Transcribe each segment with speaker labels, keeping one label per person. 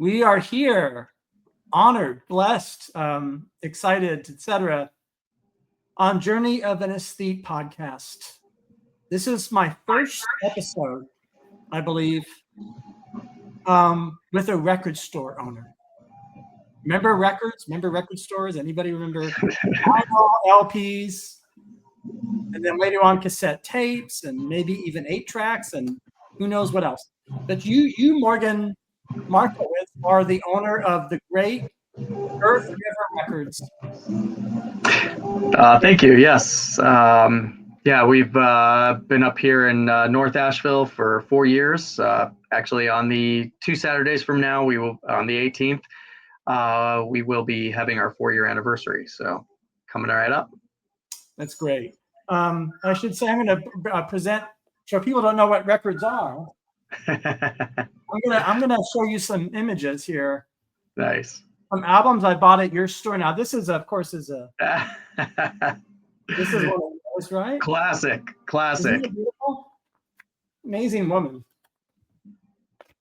Speaker 1: We are here, honored, blessed, excited, etc., on Journey of an Aesthete podcast. This is my first episode, I believe, with a record store owner. Remember records? Remember record stores? Anybody remember LPs? And then later on cassette tapes and maybe even 8-tracks and who knows what else. But you Morgan Markowitz, are the owner of the great Earth River Records.
Speaker 2: Thank you. Yes. We've been up here in North Asheville for 4 years. Actually, on the 2 Saturdays from now, we will on the 18th. We will be having our 4-year anniversary. So coming right up.
Speaker 1: That's great. I should say I'm going to present, so people don't know what records are. I'm gonna show you some images here.
Speaker 2: Nice.
Speaker 1: Some albums I bought at your store. Now this is, of course, this is one of those, right?
Speaker 2: Classic.
Speaker 1: Isn't it beautiful? Amazing woman.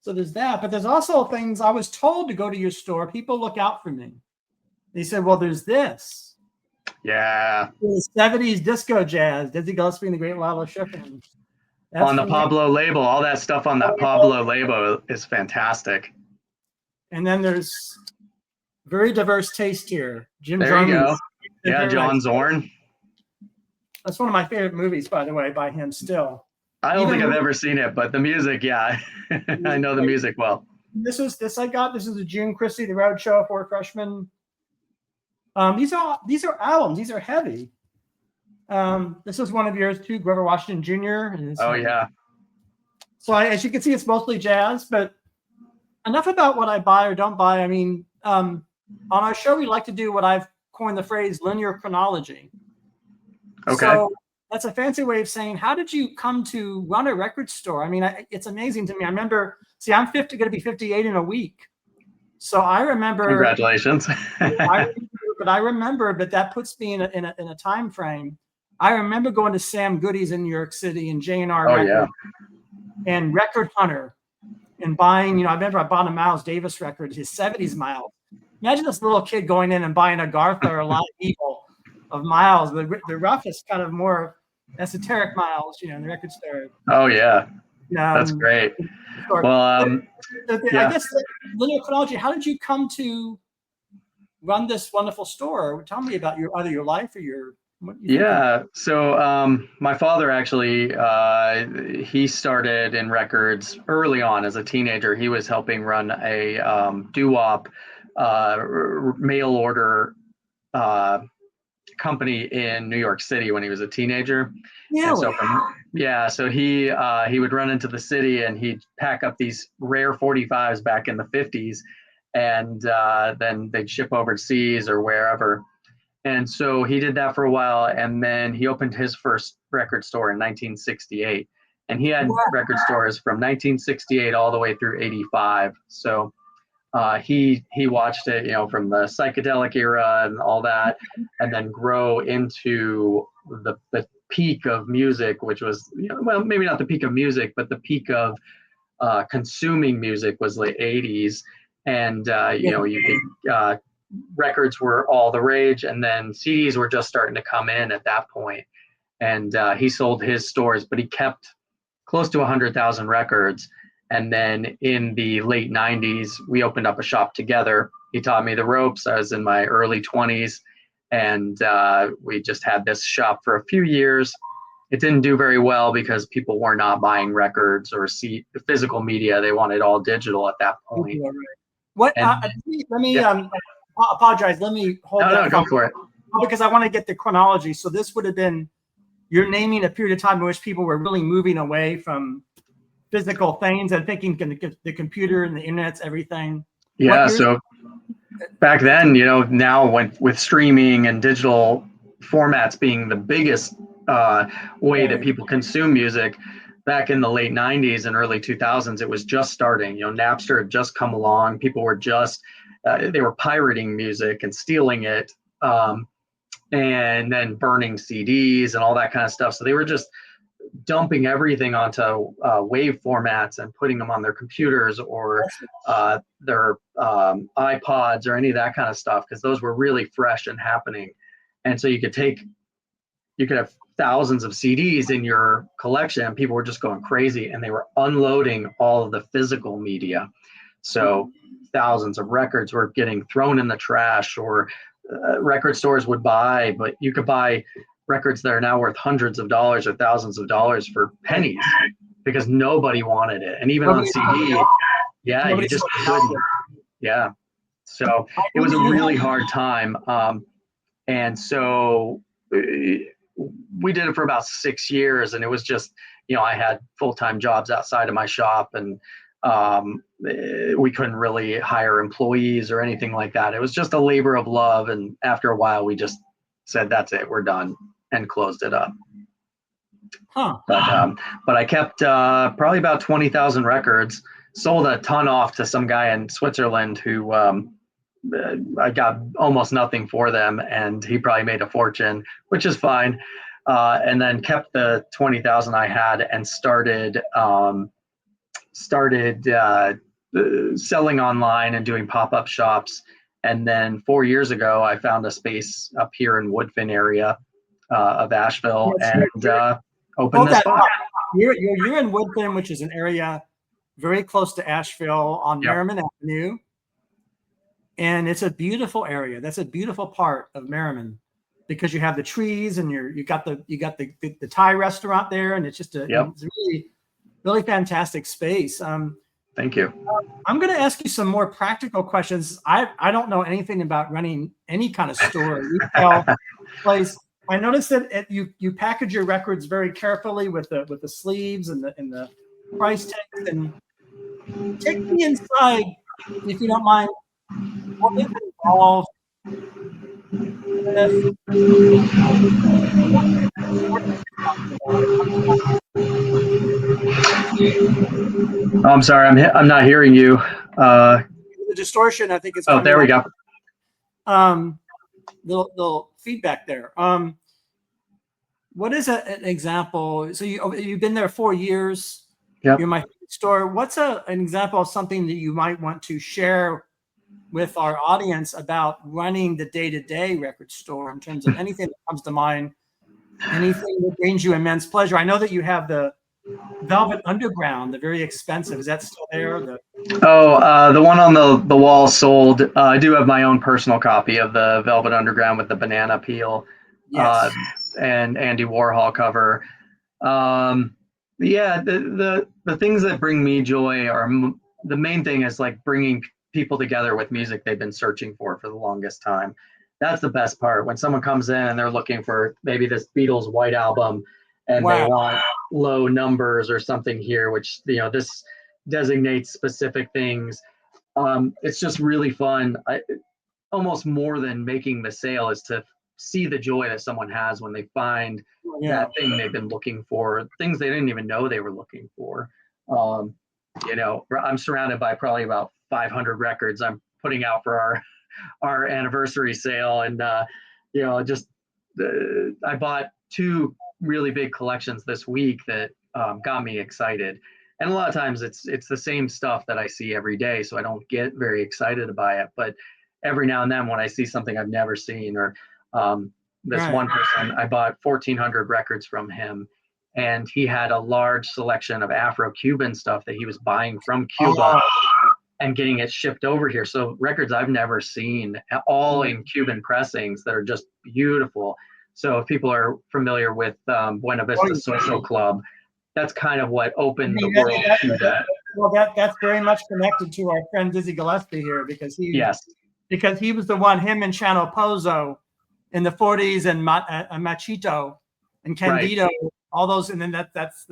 Speaker 1: So there's that, but there's also things I was told to go to your store. People look out for me. They said, "Well, there's this."
Speaker 2: Yeah.
Speaker 1: The 70s disco jazz, Dizzy Gillespie and the Great Lalo Schifrin.
Speaker 2: On the Pablo label, all that stuff on that Pablo label is fantastic.
Speaker 1: And then there's very diverse taste here. Jim
Speaker 2: There you go. Yeah, John Zorn. That's
Speaker 1: one of my favorite movies, by the way, by him still.
Speaker 2: I don't think I've ever seen it, but the music, yeah. I know the music well.
Speaker 1: This is a June Christie, The Road Show for Freshmen. These are albums. These are heavy. This is one of yours too, Grover Washington Jr.
Speaker 2: Oh yeah.
Speaker 1: So as you can see, it's mostly jazz, but enough about what I buy or don't buy. I mean, on our show, we like to do what I've coined the phrase linear chronology.
Speaker 2: Okay.
Speaker 1: So that's a fancy way of saying, how did you come to run a record store? I mean, it's amazing to me. I remember, I'm going to be 58 in a week. So I remember.
Speaker 2: Congratulations.
Speaker 1: I remember, but that puts me in a time frame. I remember going to Sam Goody's in New York City and J&R and Record Hunter and buying, I remember I bought a Miles Davis record, his 70s Miles. Imagine this little kid going in and buying a Gartha or a Live Evil of Miles, the roughest kind of more esoteric Miles, in the record store.
Speaker 2: Oh yeah. That's great. Well,
Speaker 1: I guess linear chronology, how did you come to run this wonderful store? Tell me about either your life or your.
Speaker 2: So my father actually, he started in records early on as a teenager. He was helping run a doo-wop mail order company in New York City when he was a teenager.
Speaker 1: Yeah.
Speaker 2: So he would run into the city and he'd pack up these rare 45s back in the 50s, and then they'd ship overseas or wherever. And so he did that for a while, and then he opened his first record store in 1968. And he had record stores from 1968 all the way through 85. So he watched it, from the psychedelic era and all that, and then grow into the peak of music, which was, maybe not the peak of music, but the peak of consuming music was the 80s. And, you could, records were all the rage, and then CDs were just starting to come in at that point. And he sold his stores, but he kept close to 100,000 records. And then in the late 90s, we opened up a shop together. He taught me the ropes. I was in my early 20s, and we just had this shop for a few years. It didn't do very well because people were not buying records or physical media. They wanted all digital at that point.
Speaker 1: Let me apologize. Let me hold that.
Speaker 2: No, go for it.
Speaker 1: Because I want to get the chronology. So this would have been, you're naming a period of time in which people were really moving away from physical things and thinking the computer and the internet's everything.
Speaker 2: Yeah. So back then, now with streaming and digital formats being the biggest way that people consume music, back in the late 90s and early 2000s, it was just starting. Napster had just come along. People were just they were pirating music and stealing it, and then burning CDs and all that kind of stuff. So they were just dumping everything onto wave formats and putting them on their computers or their iPods or any of that kind of stuff, because those were really fresh and happening. And so you could have thousands of CDs in your collection, and people were just going crazy, and they were unloading all of the physical media. So thousands of records were getting thrown in the trash, or record stores would buy, but you could buy records that are now worth hundreds of dollars or thousands of dollars for pennies because nobody wanted it. And even on CD, you just couldn't. Yeah. So it was a really hard time. And so we did it for about 6 years, and it was just, I had full-time jobs outside of my shop, and we couldn't really hire employees or anything like that. It was just a labor of love. And after a while, we just said, that's it, we're done, and closed it up. But I kept probably about 20,000 records, sold a ton off to some guy in Switzerland who I got almost nothing for them, and he probably made a fortune, which is fine. And then kept the 20,000 I had and started selling online and doing pop-up shops. And then 4 years ago, I found a space up here in Woodfin area of Asheville, and opened this spot.
Speaker 1: You're in Woodfin, which is an area very close to Asheville on Merriman Avenue. And it's a beautiful area. That's a beautiful part of Merriman, because you have the trees, and you got the Thai restaurant there, and it's just it's a really fantastic space.
Speaker 2: Thank you.
Speaker 1: I'm going to ask you some more practical questions. I don't know anything about running any kind of store, retail place. I noticed that you package your records very carefully with the sleeves and the price tags. And take me inside, if you don't mind. What is involved?
Speaker 2: I'm sorry, I'm not hearing you.
Speaker 1: The distortion, I think, is.
Speaker 2: Oh, there we go.
Speaker 1: Little feedback there. What is an example? So you've been there 4 years.
Speaker 2: Yep.
Speaker 1: You're my store. What's an example of something that you might want to share with our audience about running the day-to-day record store, in terms of anything that comes to mind, anything that brings you immense pleasure? I know that you have the Velvet Underground, the very expensive. Is that still there?
Speaker 2: The one on the wall sold. I do have my own personal copy of the Velvet Underground with the banana peel, and Andy Warhol cover. The things that bring me joy are, the main thing is like bringing people together with music they've been searching for the longest time. That's the best part. When someone comes in and they're looking for maybe this Beatles White Album, and they want low numbers or something here, which, this designates specific things. It's just really fun. Almost more than making the sale is to see the joy that someone has when they find that thing they've been looking for, things they didn't even know they were looking for. I'm surrounded by probably about 500 records I'm putting out for our anniversary sale. And, I bought 2 really big collections this week that got me excited. And a lot of times it's the same stuff that I see every day, so I don't get very excited to buy it. But every now and then when I see something I've never seen, or this one person, I bought 1,400 records from him, and he had a large selection of Afro-Cuban stuff that he was buying from Cuba and getting it shipped over here. So records I've never seen, all in Cuban pressings that are just beautiful. So if people are familiar with Buena Vista Social Club, that's kind of what opened the world to that.
Speaker 1: Well, that's very much connected to our friend Dizzy Gillespie here, because he was the one, him and Chano Pozo in the 40s, and Machito and Candido, all those. And then that's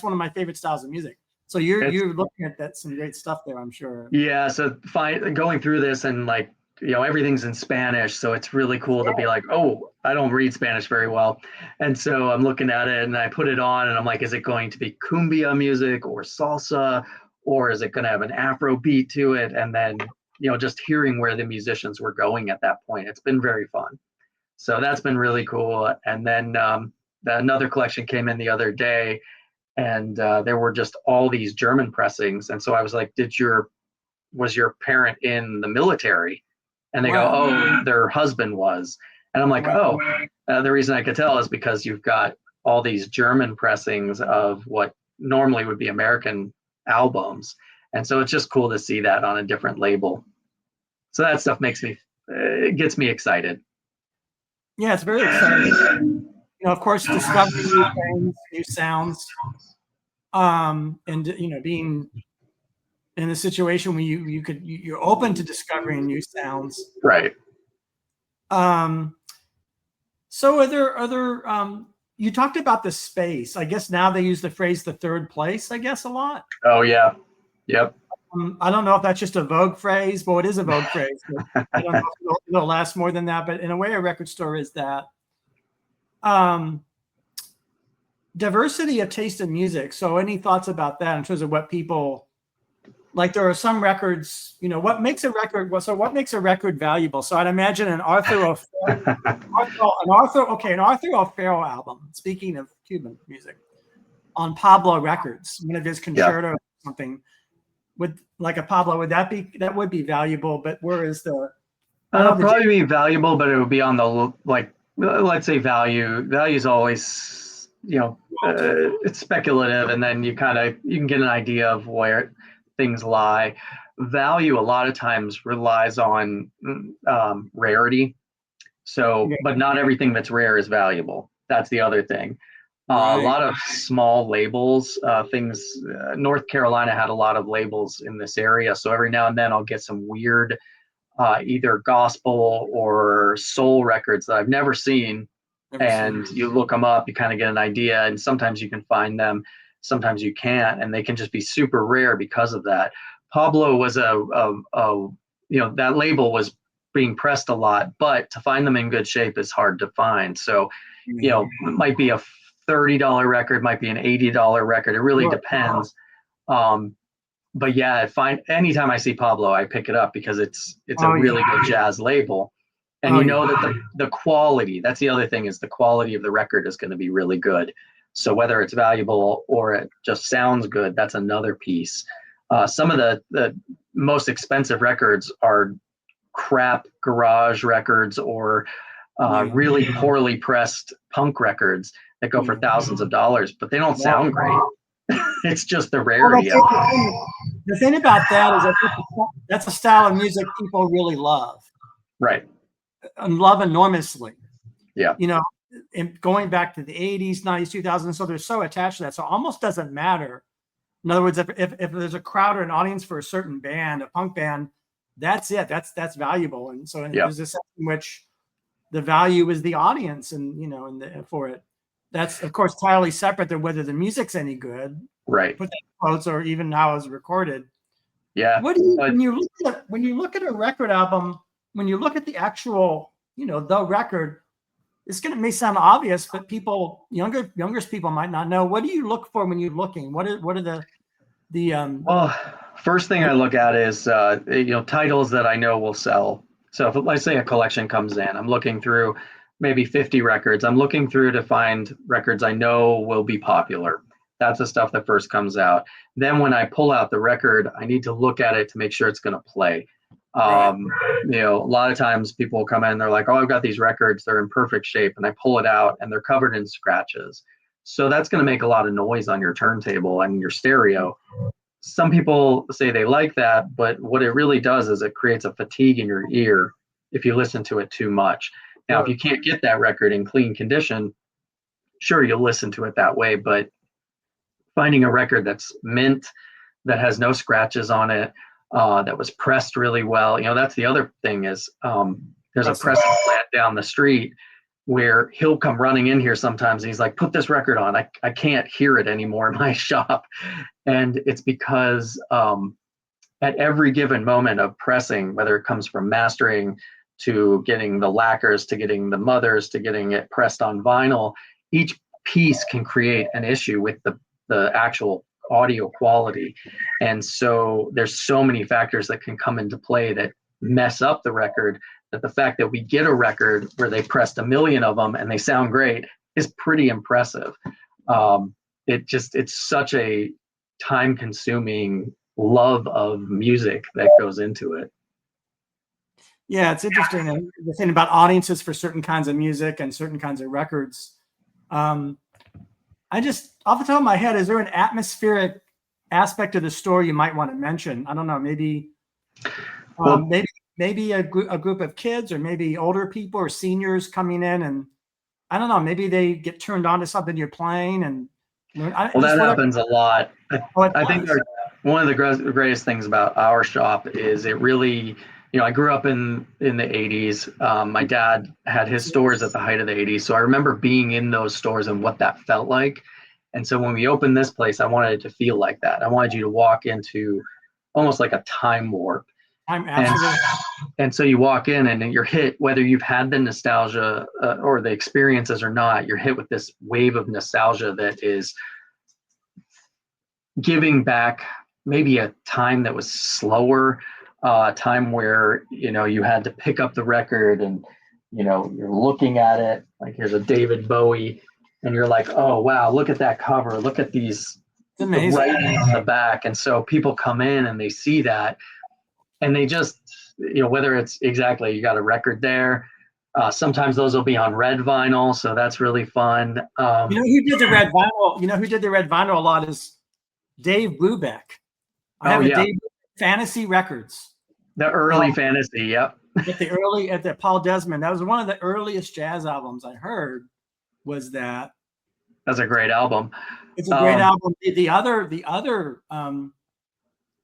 Speaker 1: one of my favorite styles of music. So you're looking at some great stuff there, I'm sure. Yeah.
Speaker 2: So going through this, and everything's in Spanish, so it's really cool to be like, oh, I don't read Spanish very well. And so I'm looking at it, and I put it on, and I'm like, is it going to be cumbia music or salsa, or is it going to have an Afro beat to it? And then, just hearing where the musicians were going at that point, it's been very fun. So that's been really cool. And then another collection came in the other day, and there were just all these German pressings. And so I was like, was your parent in the military? And they go, oh, their husband was. And I'm like, oh, the reason I could tell is because you've got all these German pressings of what normally would be American albums. And so it's just cool to see that on a different label. So that stuff it gets me excited.
Speaker 1: Yeah, it's very exciting. Of course, discovering new things, new sounds, and being in a situation where you're open to discovering new sounds.
Speaker 2: Right.
Speaker 1: So are there you talked about the space. I guess now they use the phrase "the third place," I guess, a lot.
Speaker 2: Oh yeah. Yep.
Speaker 1: I don't know if that's just a Vogue phrase, but it is a Vogue phrase. I don't know if it'll last more than that, but in a way, a record store is that. Diversity of taste in music. So any thoughts about that in terms of what people like? There are some records, what makes a record valuable? So I'd imagine an Arthur O'Farrell album, speaking of Cuban music, on Pablo Records, one of his concertos or something, with like a Pablo, that would be valuable, but where is
Speaker 2: probably be valuable, but it would be on the, like, let's say value is always, it's speculative, and then you can get an idea of where things lie. Value a lot of times relies on rarity. So, but not everything that's rare is valuable. That's the other thing. A lot of small labels, North Carolina had a lot of labels in this area. So every now and then I'll get some weird, either gospel or soul records that I've never seen. You look them up, you kind of get an idea, and sometimes you can find them, sometimes you can't, and they can just be super rare because of that. Pablo was that label was being pressed a lot, but to find them in good shape is hard to find. So, it might be a $30 record, might be an $80 record. It really depends. But yeah, anytime I see Pablo, I pick it up because it's a really good jazz label. And that the quality, that's the other thing, is the quality of the record is going to be really good. So whether it's valuable or it just sounds good, that's another piece. Some of the most expensive records are crap garage records or really poorly pressed punk records that go for thousands of dollars, but they don't sound great. It's just the rarity of it.
Speaker 1: The thing about that is that's a style of music people really love.
Speaker 2: Right.
Speaker 1: And love enormously.
Speaker 2: Yeah.
Speaker 1: And going back to the 80s, 90s, 2000s, so they're so attached to that. So it almost doesn't matter. In other words, if there's a crowd or an audience for a certain band, a punk band, that's it. That's valuable. And so there's a sense in which the value is the audience, and for it. That's of course entirely separate than whether the music's any good.
Speaker 2: Right.
Speaker 1: Put that in quotes, or even how it's recorded.
Speaker 2: Yeah.
Speaker 1: What do you when you look at a record album, when you look at the actual, the record, may sound obvious, but people, younger people might not know. What do you look for when you're looking? What are the
Speaker 2: Well, first thing I look at is titles that I know will sell. So if, let's say, a collection comes in, I'm looking through maybe 50 records. I'm looking through to find records I know will be popular. That's the stuff that first comes out. Then when I pull out the record, I need to look at it to make sure it's going to play. A lot of times people will come in and they're like, oh, I've got these records, they're in perfect shape, and I pull it out and they're covered in scratches. So that's going to make a lot of noise on your turntable and your stereo. Some people say they like that, but what it really does is it creates a fatigue in your ear if you listen to it too much. Now, if you can't get that record in clean condition, sure, you'll listen to it that way, but finding a record that's mint, that has no scratches on it, that was pressed really well. That's the other thing is there's a pressing plant down the street where he'll come running in here sometimes and he's like, put this record on. I can't hear it anymore in my shop. And it's because at every given moment of pressing, whether it comes from mastering to getting the lacquers, to getting the mothers, to getting it pressed on vinyl, each piece can create an issue with the actual audio quality. And so there's so many factors that can come into play that mess up the record, that the fact that we get a record where they pressed 1 million of them and they sound great is pretty impressive. It's such a time consuming love of music that goes into it.
Speaker 1: Yeah, it's interesting. And the thing about audiences for certain kinds of music and certain kinds of records. I just, off the top of my head, is there an atmospheric aspect of the story you might want to mention? I don't know, maybe maybe a group of kids, or maybe older people or seniors coming in, and I don't know, maybe they get turned on to something you're playing and learn.
Speaker 2: That happens a lot. I think one of the greatest things about our shop is it really, I grew up in the 80s. My dad had his stores at the height of the 80s. So I remember being in those stores and what that felt like. And so when we opened this place, I wanted it to feel like that. I wanted you to walk into almost like a time warp. And so you walk in and you're hit, whether you've had the nostalgia or the experiences or not, you're hit with this wave of nostalgia that is giving back maybe a time that was slower, time where, you had to pick up the record and, you're looking at it, like here's a David Bowie, and you're like, oh, wow, look at that cover. Look at these writing on the back. And so people come in and they see that, and they just, whether it's exactly, you got a record there. Sometimes those will be on red vinyl, so that's really fun.
Speaker 1: Who did the red vinyl? Who did the red vinyl a lot is Dave Brubeck. I have Dave Brubeck Fantasy Records.
Speaker 2: The early Fantasy, yep.
Speaker 1: At the Paul Desmond, that was one of the earliest jazz albums I heard. Was that?
Speaker 2: That's a great album.
Speaker 1: It's a great album.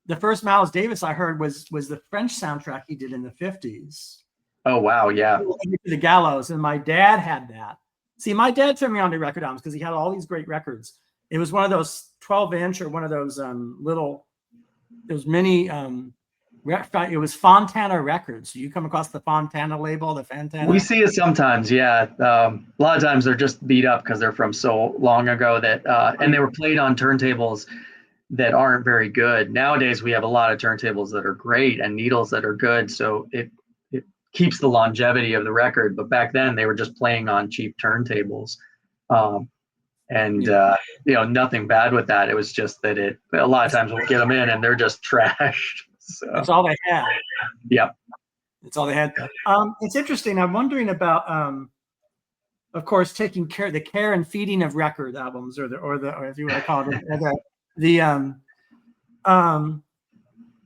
Speaker 1: The first Miles Davis I heard was the French soundtrack he did in the 50s.
Speaker 2: Oh, wow. Yeah.
Speaker 1: The Gallows. And my dad had that. See, my dad turned me on to record albums because he had all these great records. It was one of those 12-inch or one of those mini, it was Fontana Records. You come across the Fontana label, the Fontana?
Speaker 2: We see it sometimes, yeah. A lot of times they're just beat up because they're from so long ago that, and they were played on turntables that aren't very good. Nowadays, we have a lot of turntables that are great and needles that are good. So it keeps the longevity of the record. But back then they were just playing on cheap turntables. Nothing bad with that. It was just that a lot of times we'll get them in and they're just trashed. So.
Speaker 1: That's all they had.
Speaker 2: Yep.
Speaker 1: That's all they had. It's interesting. I'm wondering about, of course, taking the care and feeding of record albums, or if you want to call it do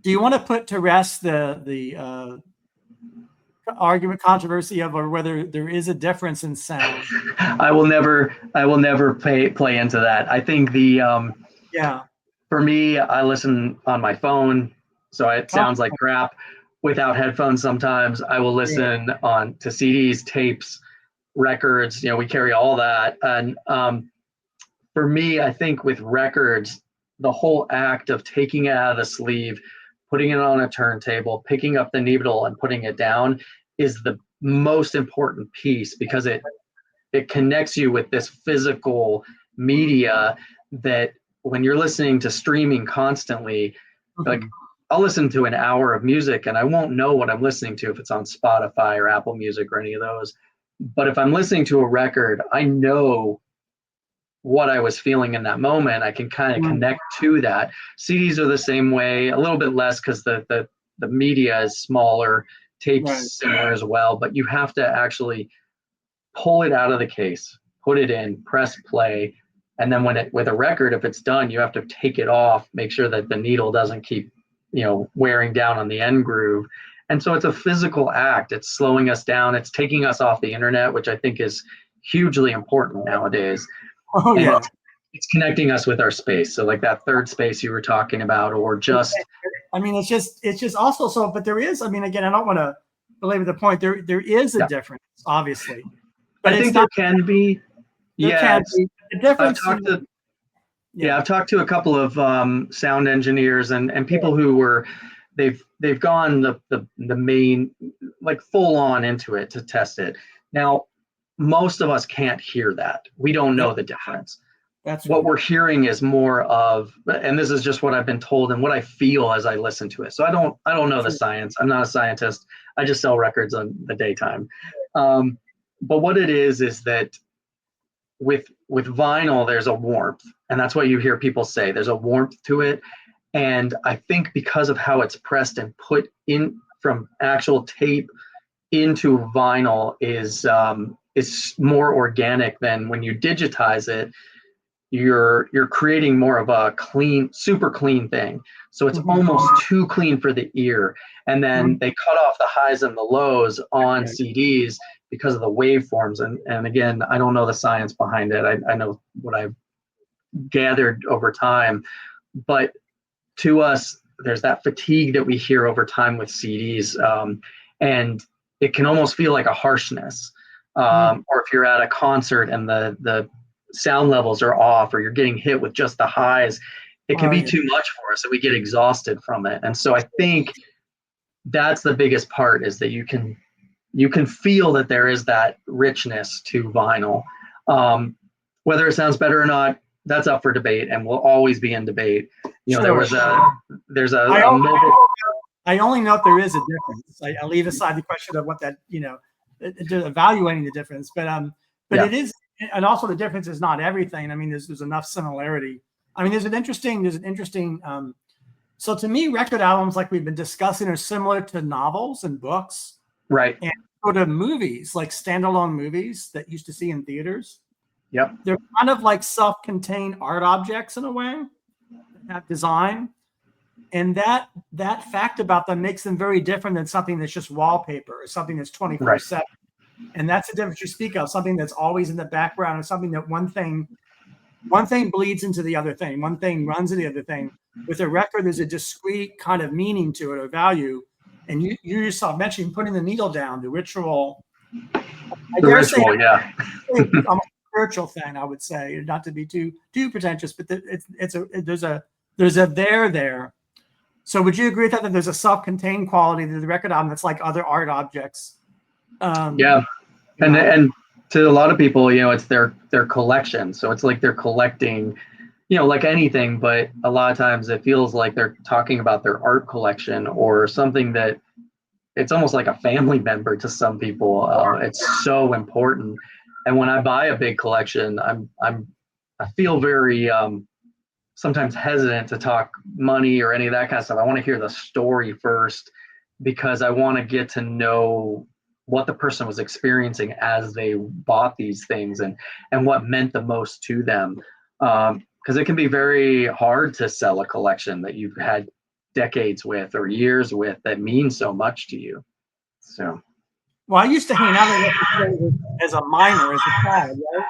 Speaker 1: you want to put to rest the argument, controversy of or whether there is a difference in sound?
Speaker 2: I will never play into that. I think for me, I listen on my phone, so it sounds like crap without headphones. Sometimes I will listen to CDs, tapes, records. We carry all that, and for me, I think with records, the whole act of taking it out of the sleeve, putting it on a turntable, picking up the needle and putting it down is the most important piece, because it connects you with this physical media that when you're listening to streaming constantly, like I'll listen to an hour of music and I won't know what I'm listening to if it's on Spotify or Apple Music or any of those. But if I'm listening to a record, I know what I was feeling in that moment. I can kind of connect to that. CDs are the same way, a little bit less because the media is smaller, tapes similar as well, but you have to actually pull it out of the case, put it in, press play, and then with a record, if it's done, you have to take it off, make sure that the needle doesn't keep wearing down on the end groove. And so it's a physical act. It's slowing us down. It's taking us off the internet, which I think is hugely important nowadays.
Speaker 1: Oh, yeah.
Speaker 2: It's connecting us with our space. So like that third space you were talking about, or just.
Speaker 1: I mean, it's just also so, but there is, I mean, again, I don't want to belabor the point. There is a difference, obviously. But
Speaker 2: I think there can be.
Speaker 1: There can be. The difference.
Speaker 2: I've talked to a couple of sound engineers and people who they've gone the main, like full on into it to test it. Now, most of us can't hear that. We don't know the difference.
Speaker 1: That's
Speaker 2: what we're hearing is more of, and this is just what I've been told and what I feel as I listen to it. So I don't know the science. I'm not a scientist. I just sell records on the daytime. But what it is that with vinyl, there's a warmth, and that's what you hear people say. There's a warmth to it, and I think because of how it's pressed and put in from actual tape into vinyl is more organic than when you digitize it. You're creating more of a clean, super clean thing. So it's almost too clean for the ear. And then they cut off the highs and the lows on CDs because of the waveforms. And again, I don't know the science behind it. I know what I've gathered over time, but to us, there's that fatigue that we hear over time with CDs. And it can almost feel like a harshness. Or if you're at a concert and the sound levels are off, or you're getting hit with just the highs, it can be too much for us, and we get exhausted from it. And so I think that's the biggest part, is that you can feel that there is that richness to vinyl. Whether it sounds better or not, that's up for debate, and will always be in debate. You know, there's a mobile.
Speaker 1: I only know if there is a difference. I leave aside the question of what that, evaluating the difference, but it is. And also the difference is not everything. I mean, there's enough similarity. I mean, there's an interesting, so to me, record albums, like we've been discussing, are similar to novels and books.
Speaker 2: Right.
Speaker 1: And sort of movies, like standalone movies that you used to see in theaters.
Speaker 2: Yep.
Speaker 1: They're kind of like self-contained art objects in a way, that design. And that fact about them makes them very different than something that's just wallpaper or something that's 24/7. Right. And that's the difference you speak of, something that's always in the background, and something that one thing bleeds into the other thing. One thing runs to the other thing. With a record, there's a discrete kind of meaning to it, or value. And you yourself mentioned putting the needle down, the ritual. Almost a spiritual thing, I would say, not to be too pretentious, but there's a there. So would you agree with that there's a self-contained quality to the record album that's like other art objects?
Speaker 2: And to a lot of people, it's their collection. So it's like they're collecting, like anything, but a lot of times it feels like they're talking about their art collection or something that it's almost like a family member to some people. It's so important. And when I buy a big collection, I feel very sometimes hesitant to talk money or any of that kind of stuff. I want to hear the story first, because I want to get to know what the person was experiencing as they bought these things, and what meant the most to them. Because it can be very hard to sell a collection that you've had decades with or years with that means so much to you. So,
Speaker 1: well, I used to hang out as a minor, as a child, right?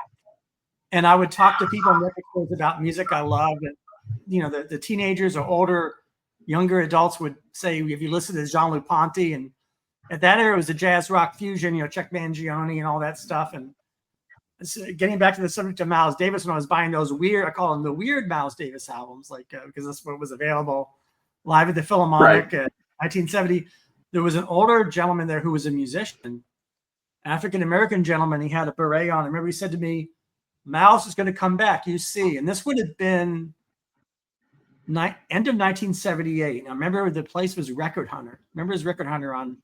Speaker 1: And I would talk to people in record stores about music I loved. And, the teenagers or older, younger adults would say, if you listen to Jean-Luc Ponty, and at that era, it was a jazz rock fusion, Chuck Mangione and all that stuff. And getting back to the subject of Miles Davis, when I was buying those weird, I call them the weird Miles Davis albums, because that's what was available live at the Philharmonic in 1970. There was an older gentleman there who was a musician, African-American gentleman. He had a beret on. I remember he said to me, "Miles is going to come back, you see." And this would have been end of 1978. Now, remember, the place was Record Hunter. Remember his Record Hunter on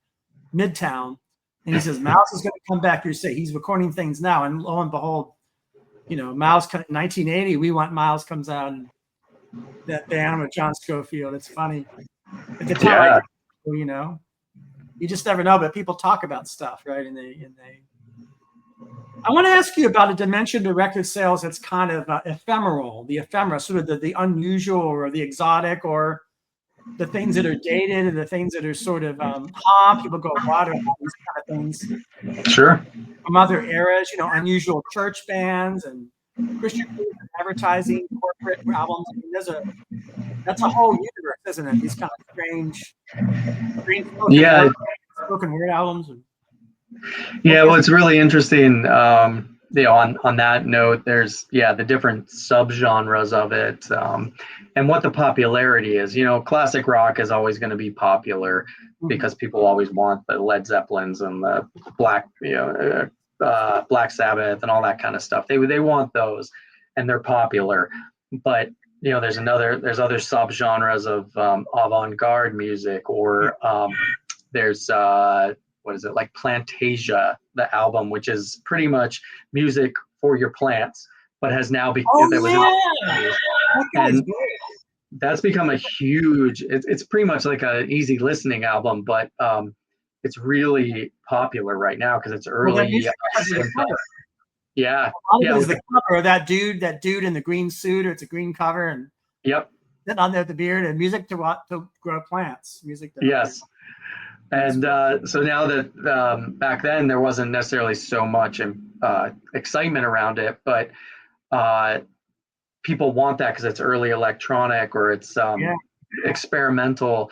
Speaker 1: Midtown? And he says, "Miles is going to come back, you see." He's recording things now. And lo and behold, Miles, 1980, We Want Miles comes out, and that band with John Scofield. It's funny. At the time, you just never know, but people talk about stuff, right? And they I want to ask you about a dimension to record sales that's kind of ephemeral, the ephemera, sort of the unusual or the exotic, or the things that are dated and the things that are sort of people go, "What?" These kind of things.
Speaker 2: Sure.
Speaker 1: From other eras, unusual church bands and Christian advertising, corporate albums. I mean, that's a whole universe, isn't it? These kind of strange spoken word albums.
Speaker 2: Well, it's really interesting. On that note, there's the different subgenres of it, and what the popularity is. Classic rock is always going to be popular because people always want the Led Zeppelins and the Black Sabbath and all that kind of stuff. They want those, and they're popular. But there's other subgenres of avant-garde music, or there's what is it, like Plantasia, the album, which is pretty much music for your plants, but has now become and that's become a huge. It's pretty much like an easy listening album, but it's really popular right now because it's early. Yeah,
Speaker 1: Is the cover of that dude in the green suit, or it's a green cover, and sitting on there with the beard, and music to grow plants.
Speaker 2: Yes. And so now that back then there wasn't necessarily so much excitement around it, but people want that because it's early electronic or it's experimental.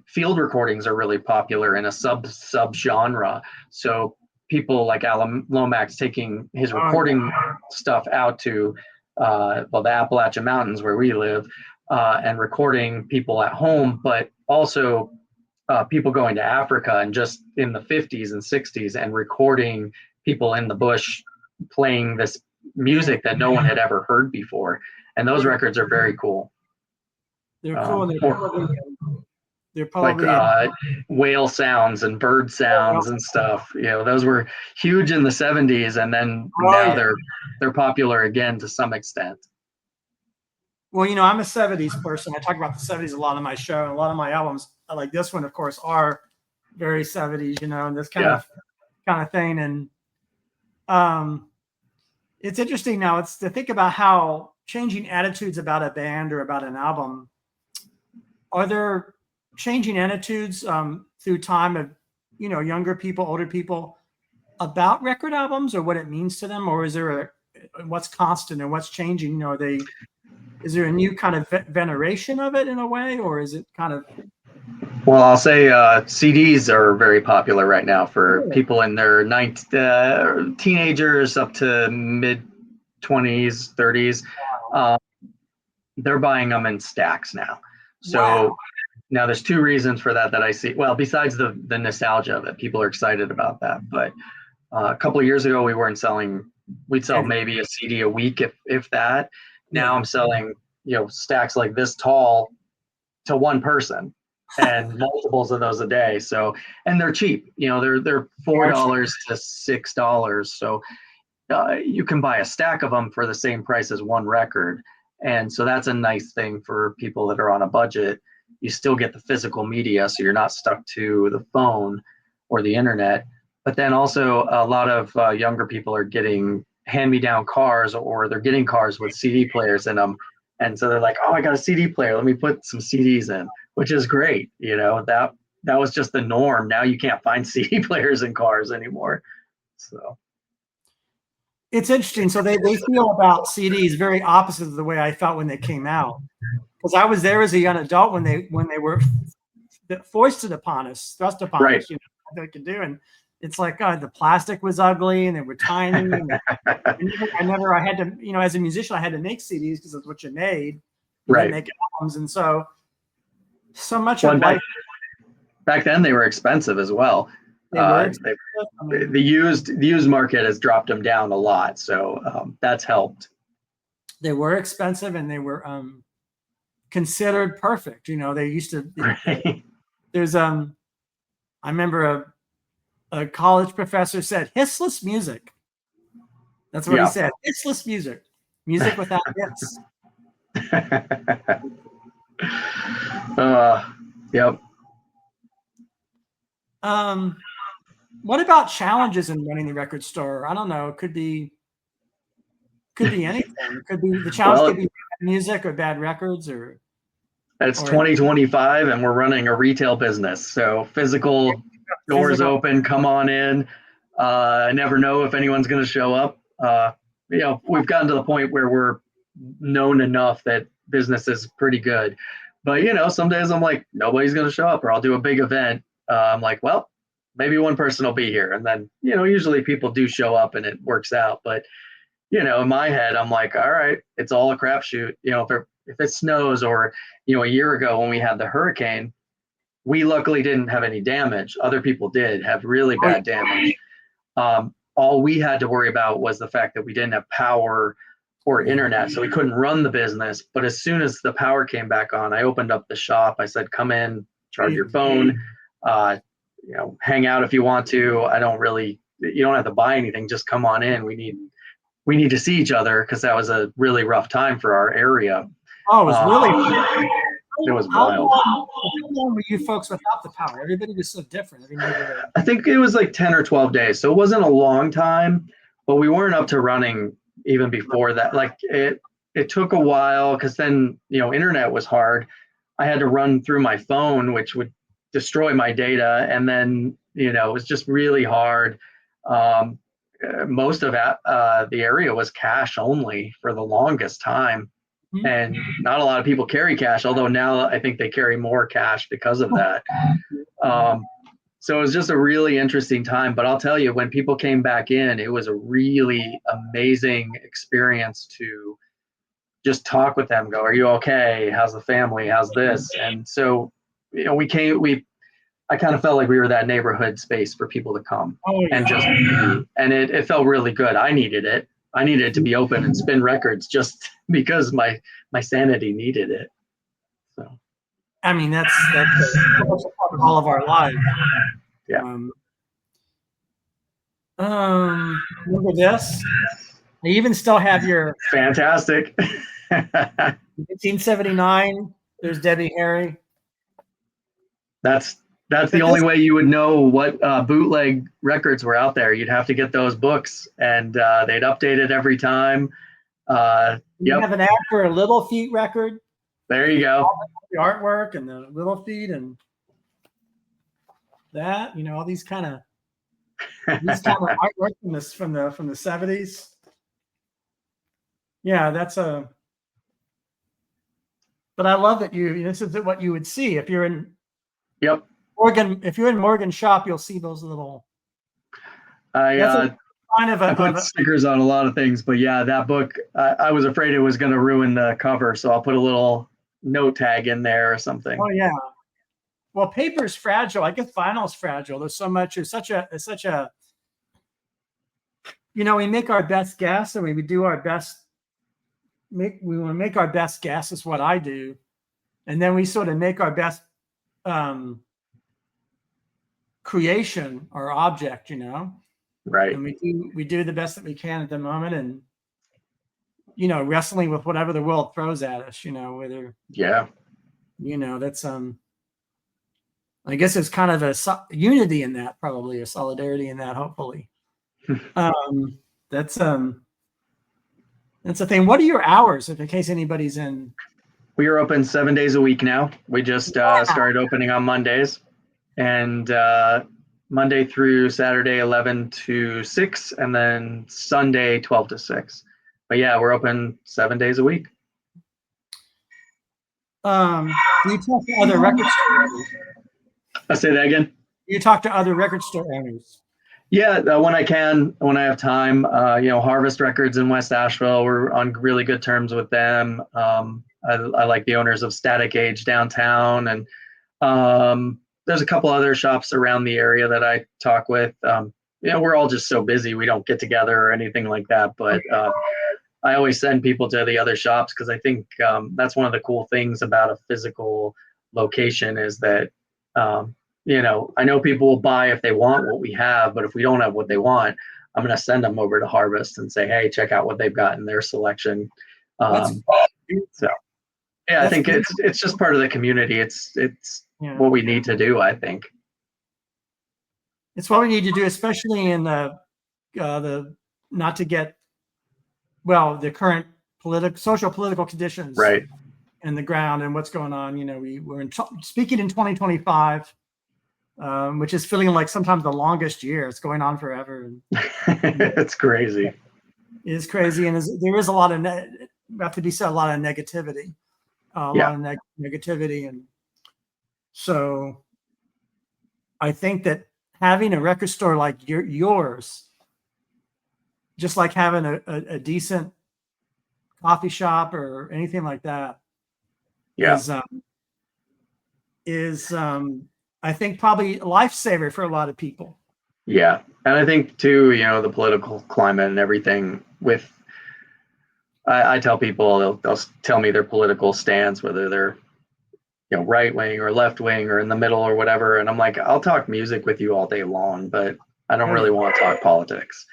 Speaker 2: Field recordings are really popular in a sub genre. So people like Alan Lomax taking his recording stuff out to the Appalachian Mountains where we live and recording people at home, but also people going to Africa and just in the 50s and 60s and recording people in the bush playing this music that no one had ever heard before. And those records are very cool.
Speaker 1: They're cool. They're probably
Speaker 2: like whale sounds and bird sounds and stuff. Those were huge in the 70s, and then now they're popular again to some extent.
Speaker 1: Well, I'm a 70s person. I talk about the 70s a lot on my show, and a lot of my albums, like this one, of course, are very 70s, and this kind of thing. And it's interesting now. It's to think about how changing attitudes about a band or about an album. Are there changing attitudes through time of, younger people, older people about record albums or what it means to them? Or is there what's constant and what's changing? Is there a new kind of veneration of it in a way, or is it kind of?
Speaker 2: Well, I'll say CDs are very popular right now for people in their teenagers up to mid 20s, 30s. They're buying them in stacks now. So now there's two reasons for that I see. Well, besides the nostalgia of it, people are excited about that. But a couple of years ago, we'd sell maybe a CD a week, if that. Now I'm selling, stacks like this tall to one person and multiples of those a day. So, and they're cheap, they're $4 to $6. So you can buy a stack of them for the same price as one record. And so that's a nice thing for people that are on a budget. You still get the physical media, so you're not stuck to the phone or the internet. But then also a lot of younger people are getting hand-me-down cars, or they're getting cars with CD players in them. And so they're like, oh, I got a CD player. Let me put some CDs in, which is great. That was just the norm. Now you can't find CD players in cars anymore. So
Speaker 1: it's interesting. So they feel about CDs very opposite of the way I felt when they came out. Because I was there as a young adult when they were foisted upon us, thrust upon us, what they could do. And it's like the plastic was ugly and they were tiny. And I had to, as a musician, I had to make CDs because that's what you made. You didn't make albums. And so much of life.
Speaker 2: Back then they were expensive as well.
Speaker 1: They were expensive.
Speaker 2: The used market has dropped them down a lot. So that's helped.
Speaker 1: They were expensive and they were considered perfect. They used to, there's, I remember a college professor said, hissless music. That's what he said. Hissless music without hits.
Speaker 2: Yep.
Speaker 1: What about challenges in running the record store? I don't know. It could be anything. It could be the challenge could be bad music or bad records or.
Speaker 2: It's 2025 and we're running a retail business. So physical doors open, come on in. I never know if anyone's going to show up. We've gotten to the point where we're known enough that business is pretty good. But, some days I'm like, nobody's going to show up, or I'll do a big event. I'm like, well, maybe one person will be here. And then, usually people do show up and it works out. But, in my head, I'm like, all right, it's all a crapshoot. If it snows, or, a year ago when we had the hurricane, we luckily didn't have any damage. Other people did have really bad damage. All we had to worry about was the fact that we didn't have power or internet, so we couldn't run the business. But as soon as the power came back on, I opened up the shop. I said, come in, charge your phone, hang out if you want to. You don't have to buy anything, just come on in. We need we need to see each other because that was a really rough time for our area.
Speaker 1: Oh, it was really.
Speaker 2: It was wild.
Speaker 1: How long were you folks without the power? Everybody was so different. Every neighborhood.
Speaker 2: I think it was like 10 or 12 days. So it wasn't a long time, but we weren't up to running even before that. Like it took a while because then, internet was hard. I had to run through my phone, which would destroy my data. And then, it was just really hard. Most of the area was cash only for the longest time. And not a lot of people carry cash, although now I think they carry more cash because of that. So it was just a really interesting time. But I'll tell you, when people came back in, it was a really amazing experience to just talk with them, go, are you okay? How's the family? How's this? And so, I kind of felt like we were that neighborhood space for people to come and just be, and it felt really good. I needed it. I needed it to be open and spin records just because my sanity needed it. So,
Speaker 1: I mean, that's a part of all of our lives.
Speaker 2: Yeah.
Speaker 1: Remember this? I even still have your
Speaker 2: fantastic
Speaker 1: 1979. There's Debbie Harry.
Speaker 2: That's the only way you would know what bootleg records were out there. You'd have to get those books, and they'd update it every time.
Speaker 1: You have an ad for a Little Feat record.
Speaker 2: There you go.
Speaker 1: The artwork and the Little Feat and that, all these kind of artwork from the 70s. Yeah, that's a. But I love that this is what you would see if you're in.
Speaker 2: Yep.
Speaker 1: Morgan, if you're in Morgan's shop, you'll see those little.
Speaker 2: I put stickers on a lot of things, but yeah, that book, I was afraid it was going to ruin the cover, so I'll put a little note tag in there or something.
Speaker 1: Oh yeah. Well, paper's fragile. I guess vinyl's fragile. There's so much. It's such a. We make our best guess, and we do our best. We want to make our best guess is what I do, and then we sort of make our best. Creation or object,
Speaker 2: right?
Speaker 1: And we do the best that we can at the moment, and wrestling with whatever the world throws at us, whether that's I guess it's kind of a unity in that, probably a solidarity in that, hopefully. That's the thing. What are your hours, if in case anybody's in?
Speaker 2: We are open 7 days a week now. We just started opening on Mondays, and Monday through Saturday 11 to 6, and then Sunday 12 to 6. But yeah, we're open 7 days a week.
Speaker 1: Do you talk to other record store owners?
Speaker 2: I'll say that again.
Speaker 1: You talk to other record store owners?
Speaker 2: Yeah, when I can, when I have time. Harvest Records in West Asheville, we're on really good terms with them. I like the owners of Static Age downtown, and there's a couple other shops around the area that I talk with. We're all just so busy, we don't get together or anything like that. But I always send people to the other shops because I think that's one of the cool things about a physical location is that, I know people will buy if they want what we have, but if we don't have what they want, I'm going to send them over to Harvest and say, hey, check out what they've got in their selection. So. Yeah, I think it's just part of the community. It's what we need to do, I think.
Speaker 1: It's what we need to do, especially in the not to get the current social political conditions
Speaker 2: right
Speaker 1: in the ground and what's going on. We're speaking in 2025, which is feeling like sometimes the longest year. It's going on forever.
Speaker 2: It's crazy.
Speaker 1: It is crazy, and there is a lot of negativity. A lot of negativity, and so I think that having a record store like yours, just like having a decent coffee shop or anything like that, is I think probably a lifesaver for a lot of people.
Speaker 2: Yeah, and I think too, the political climate and everything with. I tell people, they'll tell me their political stance, whether they're, right wing or left wing or in the middle or whatever. And I'm like, I'll talk music with you all day long, but I don't really want to talk politics.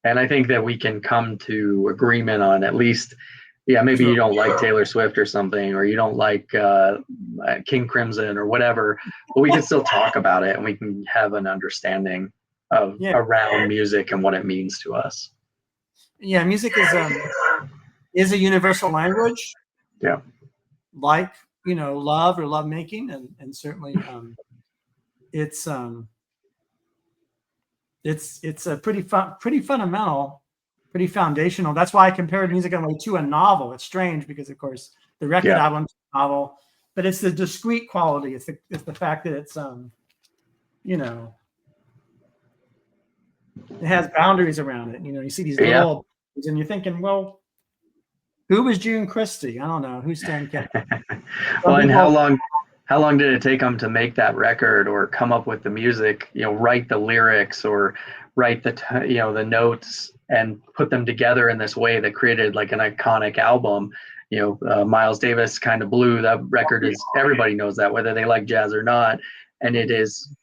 Speaker 2: And I think that we can come to agreement on at least, yeah, maybe you don't like Taylor Swift or something, or you don't like King Crimson or whatever, but we can still talk about it and we can have an understanding of around music and what it means to us.
Speaker 1: Yeah, music is a universal language.
Speaker 2: Yeah.
Speaker 1: Like, love or love making, and certainly it's a pretty fundamental, pretty foundational. That's why I compared music in a way to a novel. It's strange because, of course, the record album's a novel, but it's the discrete quality. It's the fact that it's it has boundaries around it. You see these little, and you're thinking, well, who was June Christie? I don't know. Who's Stan Kenton?
Speaker 2: Well, and how long did it take them to make that record or come up with the music? Write the lyrics or write the notes and put them together in this way that created like an iconic album. Miles Davis Kind of Blue. That record is, everybody knows that, whether they like jazz or not, and it's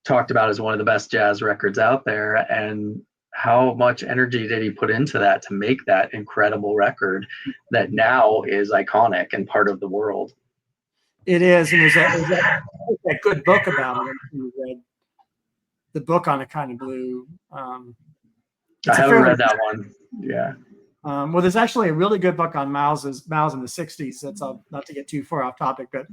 Speaker 2: talked about as one of the best jazz records out there. And how much energy did he put into that to make that incredible record that now is iconic and part of the world?
Speaker 1: It is, and there's that good book about it. You read the book on A Kind of Blue.
Speaker 2: I haven't read that one. Yeah.
Speaker 1: Well, there's actually a really good book on Miles in the '60s. That's not to get too far off topic, but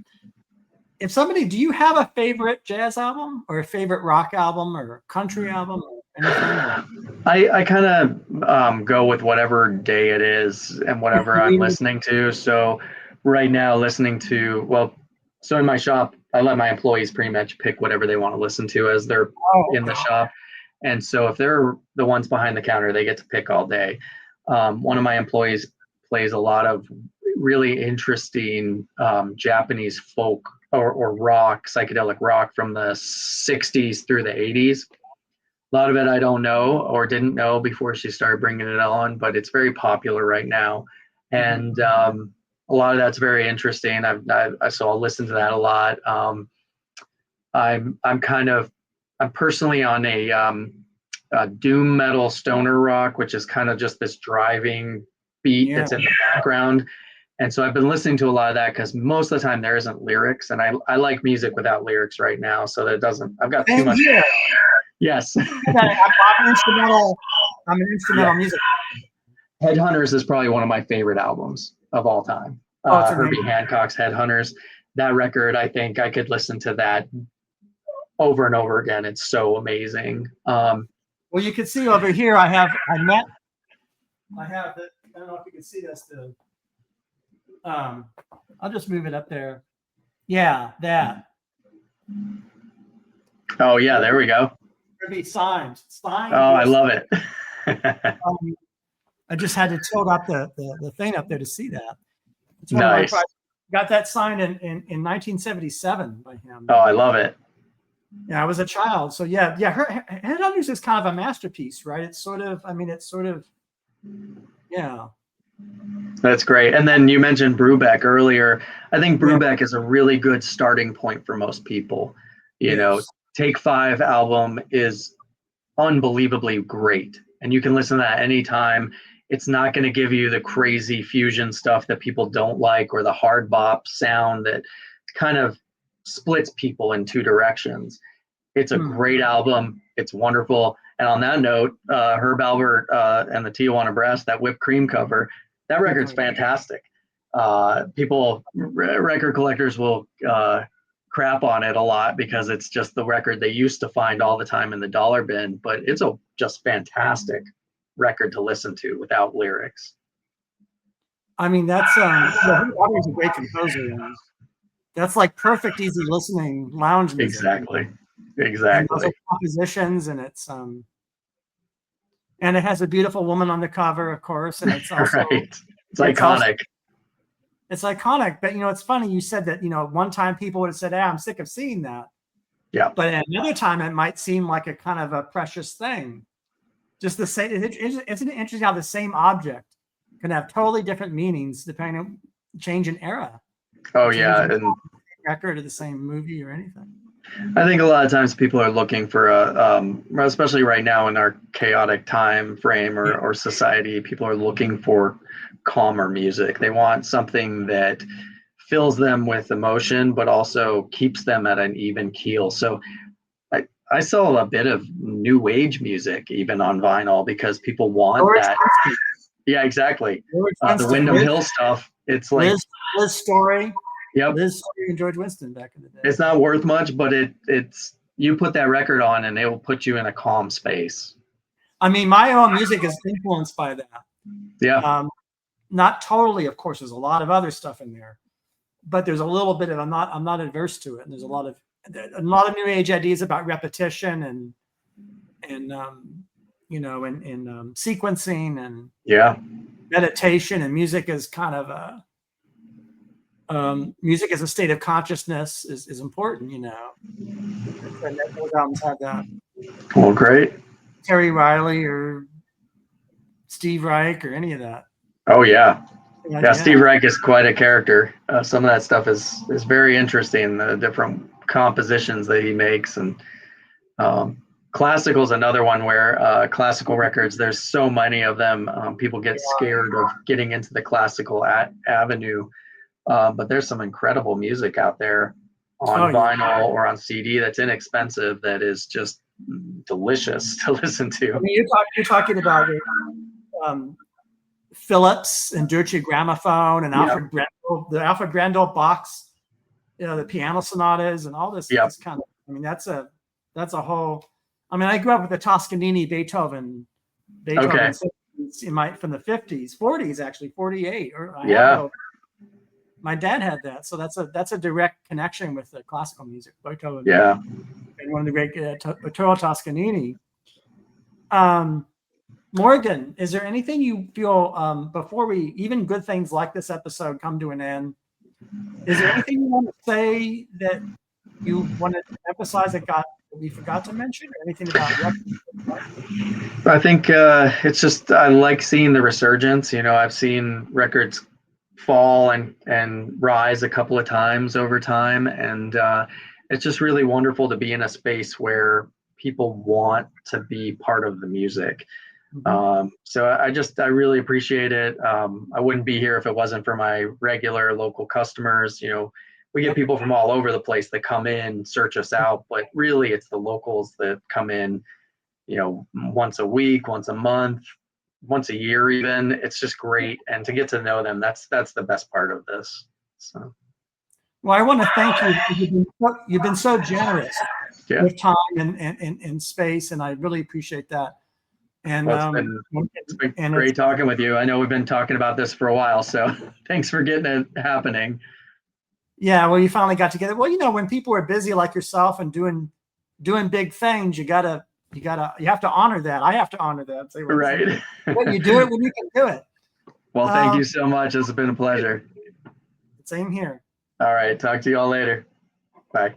Speaker 1: do you have a favorite jazz album or a favorite rock album or country album or anything?
Speaker 2: I kind of go with whatever day it is and whatever I'm listening to. So right now listening to, so in my shop, I let my employees pretty much pick whatever they want to listen to as they're in the shop. And so if they're the ones behind the counter, they get to pick all day. One of my employees plays a lot of really interesting Japanese folk or rock, psychedelic rock from the 60s through the 80s. A lot of it I don't know or didn't know before she started bringing it on, but it's very popular right now. And a lot of that's very interesting. So I'll listen to that a lot. I'm personally on a doom metal stoner rock, which is kind of just this driving beat that's in the background. And so I've been listening to a lot of that because most of the time there isn't lyrics, and I like music without lyrics right now. So that I've got too much. Yes.
Speaker 1: I'm an instrumental music.
Speaker 2: Headhunters is probably one of my favorite albums of all time. Herbie Hancock's Headhunters. That record, I think I could listen to that over and over again. It's so amazing. Well,
Speaker 1: you can see over here, I have I don't know if you can see this. I'll just move it up there. Yeah, that.
Speaker 2: Oh yeah, there we go.
Speaker 1: Be signed.
Speaker 2: Oh, I love it.
Speaker 1: I just had to tilt up the thing up there to see that.
Speaker 2: Nice.
Speaker 1: Got that signed in 1977 by him.
Speaker 2: Oh, I love it.
Speaker 1: Yeah, I was a child. So yeah. Headhunters is kind of a masterpiece, right? It's sort of, yeah.
Speaker 2: That's great. And then you mentioned Brubeck earlier. I think Brubeck is a really good starting point for most people. Take 5 album is unbelievably great. And you can listen to that anytime. It's not going to give you the crazy fusion stuff that people don't like or the hard bop sound that kind of splits people in 2 directions. It's a great album. It's wonderful. And on that note, Herb Alpert and the Tijuana Brass, that Whipped Cream cover, that record's fantastic. Record collectors will crap on it a lot because it's just the record they used to find all the time in the dollar bin, but it's a just fantastic record to listen to without lyrics.
Speaker 1: I mean, that's Albert's a great composer. That's like perfect, easy listening lounge music.
Speaker 2: Exactly.
Speaker 1: And those are compositions, and it's and it has a beautiful woman on the cover, of course, and it's also
Speaker 2: right. It's iconic.
Speaker 1: It's iconic, but it's funny. You said that one time people would have said, I'm sick of seeing that."
Speaker 2: Yeah.
Speaker 1: But at another time, it might seem like a kind of a precious thing. Just the same. Isn't it interesting how the same object can have totally different meanings depending on change in era?
Speaker 2: Oh yeah, and
Speaker 1: record or the same movie or anything.
Speaker 2: I think a lot of times people are looking for especially right now in our chaotic time frame or society, people are looking for calmer music. They want something that fills them with emotion, but also keeps them at an even keel. So I saw a bit of new age music even on vinyl because people want
Speaker 1: George
Speaker 2: that.
Speaker 1: Winston.
Speaker 2: Yeah, exactly.
Speaker 1: George
Speaker 2: The
Speaker 1: Winston.
Speaker 2: Wyndham Hill stuff. It's like,
Speaker 1: Liz Story.
Speaker 2: yep,
Speaker 1: Liz Story and George Winston back in the day.
Speaker 2: it's not worth much, but it's you put that record on and it will put you in a calm space.
Speaker 1: I mean, my own music is influenced by that.
Speaker 2: Yeah.
Speaker 1: Not totally, of course. There's a lot of other stuff in there, but there's a little bit of I'm not adverse to it. And there's a lot of new age ideas about repetition and sequencing and meditation, and music is kind of music as a state of consciousness is important, and those albums have that.
Speaker 2: Well, great.
Speaker 1: Terry Riley or Steve Reich or any of that.
Speaker 2: Oh yeah. Yeah, Steve Reich is quite a character. Some of that stuff is very interesting. The different compositions that he makes, and classical is another one where classical records. There's so many of them. People get scared of getting into the classical avenue, but there's some incredible music out there on vinyl or on CD that's inexpensive. That is just delicious to listen to.
Speaker 1: I mean, you're talking about Philips and Deutsche Grammophon and Alfred Brendel, the Alfred Brendel box, the piano sonatas and all this. This kind of, I mean, that's a whole. I mean, I grew up with the Toscanini Beethoven from the 50s, 40s actually, 48. My dad had that, so that's a direct connection with the classical music. Beethoven, and one of the great Vittorio Toscanini. Morgan, is there anything you feel before we even good things like this episode come to an end? Is there anything you want to say that you want to emphasize that we forgot to mention, or anything about records?
Speaker 2: I think it's just I like seeing the resurgence. I've seen records fall and rise a couple of times over time, and it's just really wonderful to be in a space where people want to be part of the music. So I really appreciate it. I wouldn't be here if it wasn't for my regular local customers. We get people from all over the place that come in, search us out, but really it's the locals that come in, once a week, once a month, once a year even. It's just great. And to get to know them, that's the best part of this. So.
Speaker 1: Well, I want to thank you. You've been so generous with time and space, and I really appreciate that. And
Speaker 2: it's been great talking with you. I know we've been talking about this for a while, so thanks for getting it happening.
Speaker 1: Yeah, well, you finally got together. Well, when people are busy like yourself and doing big things, you have to honor that. I have to honor that. Say,
Speaker 2: right.
Speaker 1: But you do it when you can do it.
Speaker 2: Well, thank you so much. It's been a pleasure.
Speaker 1: Same here.
Speaker 2: All right. Talk to you all later. Bye.